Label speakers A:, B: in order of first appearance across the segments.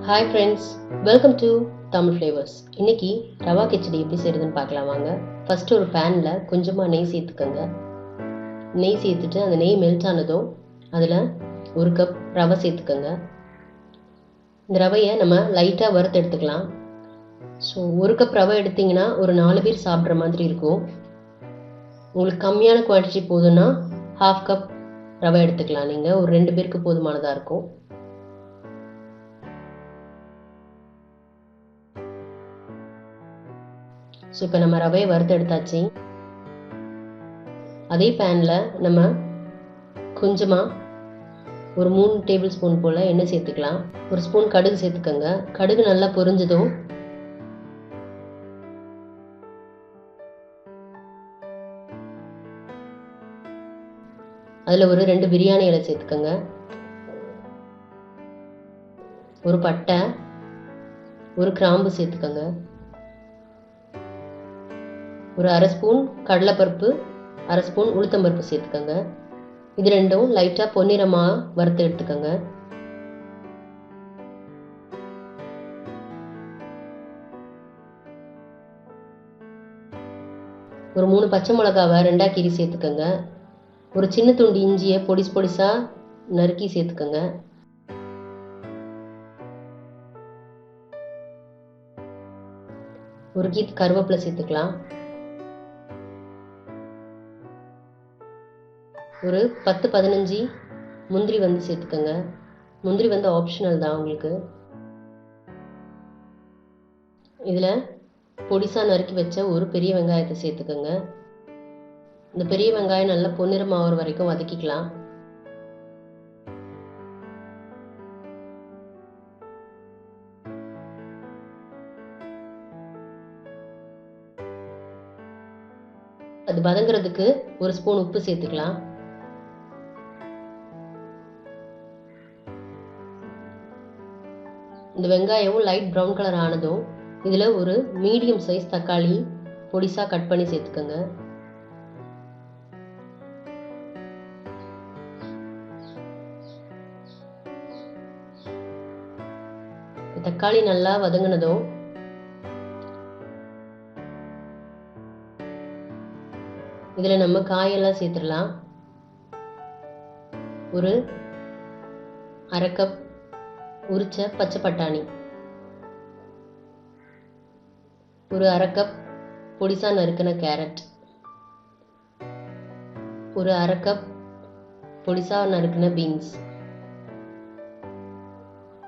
A: Hi friends, welcome to Tamil Flavors. இன்னைக்கு ரவா கிச்சடி எப்படி செய்யறதுன்னு பார்க்கலாம் வாங்க. ஃபர்ஸ்ட் ஒரு பேன்ல கொஞ்சமா நெய் சேர்த்துக்கோங்க. நெய் சேர்த்துட்டு அந்த நெய் மெல்ட் ஆனதும் அதில் ஒரு கப் ரவை சேர்த்துக்கோங்க. இந்த ரவையை நம்ம லைட்டாக வறுத்து எடுத்துக்கலாம். ஸோ ஒரு கப் ரவை எடுத்திங்கன்னா ஒரு 4 பேர் சாப்பிட்ற மாதிரி இருக்கும். உங்களுக்கு கம்மியான குவான்டிட்டி போதுன்னா ½ கப் ரவை எடுத்துக்கலாம். நீங்கள் ஒரு 2 பேருக்கு போதுமானதாக இருக்கும். ஸோ இப்போ நம்ம ரவையை வறுத்து எடுத்தாச்சு. அதே பேனில் நம்ம கொஞ்சமாக ஒரு 3 டேபிள் ஸ்பூன் போல் எண்ணெய் சேர்த்துக்கலாம். ஒரு ஸ்பூன் கடுகு சேர்த்துக்கோங்க. கடுகு நல்லா பொரிஞ்சதும் அதில் ஒரு 2 பிரியாணி இலை சேர்த்துக்கோங்க. ஒரு பட்டை, ஒரு கிராம்பு சேர்த்துக்கோங்க. ஒரு அரை ஸ்பூன் கடலைப்பருப்பு, அரை ஸ்பூன் உளுத்தம்பருப்பு சேர்த்துக்கோங்க. இது ரெண்டும் லைட்டாக பொன்னிறமாக வறுத்து எடுத்துக்கோங்க. ஒரு 3 பச்சை மிளகாவை 2ஆக கீறி சேர்த்துக்கோங்க. ஒரு சின்ன துண்டு இஞ்சியை பொடிசாக நறுக்கி சேர்த்துக்கோங்க. ஒரு கீத் கருவேப்பிலை சேர்த்துக்கலாம். ஒரு 10-15 முந்திரி சேர்த்துக்கோங்க. முந்திரி ஆப்ஷனல் தான் உங்களுக்கு. இதில் பொடிசாக நறுக்கி வச்ச ஒரு பெரிய வெங்காயத்தை சேர்த்துக்கோங்க. இந்த பெரிய வெங்காயம் நல்லா பொன்னிறமாகிற வரைக்கும் வதக்கிக்கலாம். அது வதங்குறதுக்கு ஒரு ஸ்பூன் உப்பு சேர்த்துக்கலாம். இந்த வெங்காயம் லைட் ப்ரௌன் கலர் ஆனதும் இதில் ஒரு மீடியம் சைஸ் தக்காளி பொடிசாக கட் பண்ணி சேர்த்துக்கோங்க. தக்காளி நல்லா வதங்கினதும் இதில் நம்ம காயெல்லாம் சேர்த்துடலாம். ஒரு அரை கப் உரிச்ச பச்சை பட்டாணி, ஒரு அரை கப் பொடிசா நறுக்கின கேரட், ஒரு அரை கப் பொடிசா நறுக்கின பீன்ஸ்.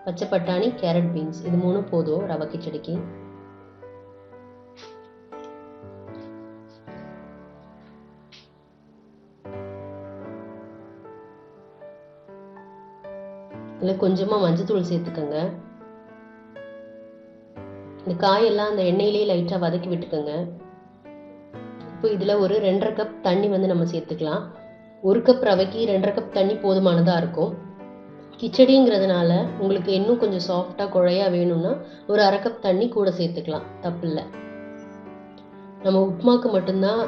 A: பச்சை பட்டாணி, கேரட், பீன்ஸ் இது 3 போதும் ரவை கிச்சடிக்கு. இதில் கொஞ்சமாக மஞ்சத்தூள் சேர்த்துக்கோங்க. இந்த காயெல்லாம் அந்த எண்ணெயிலே லைட்டாக வதக்கி விட்டுக்கோங்க. இப்போ இதில் ஒரு 2½ கப் தண்ணி நம்ம சேர்த்துக்கலாம். 1 கப் ரவைக்கு 2½ கப் தண்ணி போதுமானதாக இருக்கும். கிச்சடிங்கிறதுனால உங்களுக்கு இன்னும் கொஞ்சம் சாஃப்டாக குழையாக வேணும்னா ஒரு அரை கப் தண்ணி கூட சேர்த்துக்கலாம், தப்பில்லை. நம்ம உப்புமாக்கு மட்டும்தான்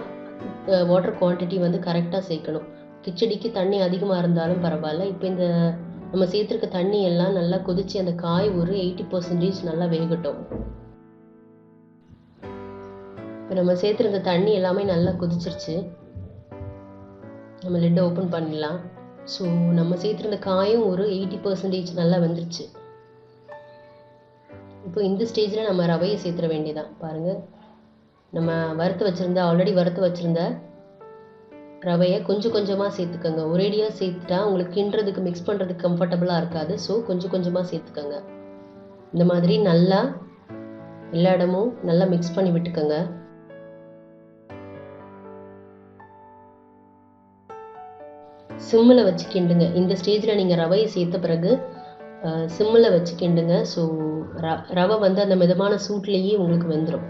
A: வாட்டர் குவான்டிட்டி கரெக்டாக சேர்க்கணும். கிச்சடிக்கு தண்ணி அதிகமாக இருந்தாலும் பரவாயில்ல. இப்போ இந்த நம்ம சேர்த்துருக்க தண்ணி எல்லாம் நல்லா கொதிச்சு அந்த காய் ஒரு 80% நல்லா வேகட்டும். இப்போ நம்ம சேர்த்துருக்க தண்ணி எல்லாமே நல்லா கொதிச்சிருச்சு. நம்ம லிட்டை ஓப்பன் பண்ணிடலாம். ஸோ நம்ம சேர்த்துருந்த காயும் ஒரு 80% நல்லா வெந்துருச்சு. இப்போ இந்த ஸ்டேஜில் நம்ம ரவையை சேர்த்துற வேண்டியதான். பாருங்கள், நம்ம ஆல்ரெடி வறுத்து வச்சுருந்த ரவையை கொஞ்சம் கொஞ்சமாக சேர்த்துக்கோங்க. ஒரேடியாக சேர்த்துட்டா உங்களுக்கு கிண்டுறதுக்கு மிக்ஸ் பண்ணுறதுக்கு கம்ஃபர்டபுளாக இருக்காது. ஸோ கொஞ்சம் கொஞ்சமாக சேர்த்துக்கோங்க. இந்த மாதிரி நல்லா எல்லா இடமும் நல்லா மிக்ஸ் பண்ணி விட்டுக்கோங்க. சிம்மில் வச்சு கிண்டுங்க. இந்த ஸ்டேஜில் நீங்கள் ரவையை சேர்த்த பிறகு சிம்மில் வச்சு கிண்டுங்க. ஸோ ரவை அந்த மிதமான சூட்லேயே உங்களுக்கு வெந்துடும்.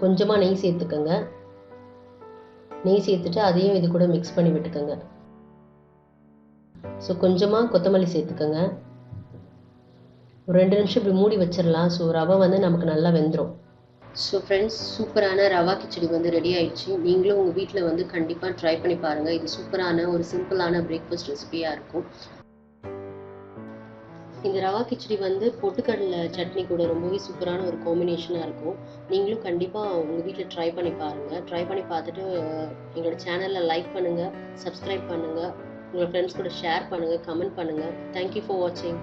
A: கொஞ்சமாக நெய் சேர்த்துக்கோங்க. நெய் சேர்த்துட்டு அதையும் இது கூட மிக்ஸ் பண்ணி விட்டுக்கோங்க. ஸோ கொஞ்சமாக கொத்தமல்லி சேர்த்துக்கோங்க. ஒரு 2 நிமிஷம் இப்படி மூடி வச்சிடலாம். ஸோ ரவை நமக்கு நல்லா வெந்துடும். ஸோ ஃப்ரெண்ட்ஸ், சூப்பரான ரவா கிச்சடி வந்து ரெடி ஆயிடுச்சு. நீங்களும் உங்கள் வீட்டில் வந்து கண்டிப்பாக ட்ரை பண்ணி பாருங்கள். இது சூப்பரான ஒரு சிம்பிளான பிரேக்ஃபாஸ்ட் ரெசிபியாக இருக்கும். இந்த ரவா கிச்சடி வந்து பொட்டுக்கடலை சட்னி கூட ரொம்பவே சூப்பரான ஒரு காம்பினேஷனாக இருக்கும். நீங்களும் கண்டிப்பாக உங்கள் வீட்டில் ட்ரை பண்ணி பாருங்கள். ட்ரை பண்ணி பார்த்துட்டு எங்களோட சேனலில் லைக் பண்ணுங்கள், சப்ஸ்கிரைப் பண்ணுங்கள், உங்கள் ஃப்ரெண்ட்ஸ் கூட ஷேர் பண்ணுங்கள், கமெண்ட் பண்ணுங்கள். தேங்க்யூ ஃபார் வாட்சிங்.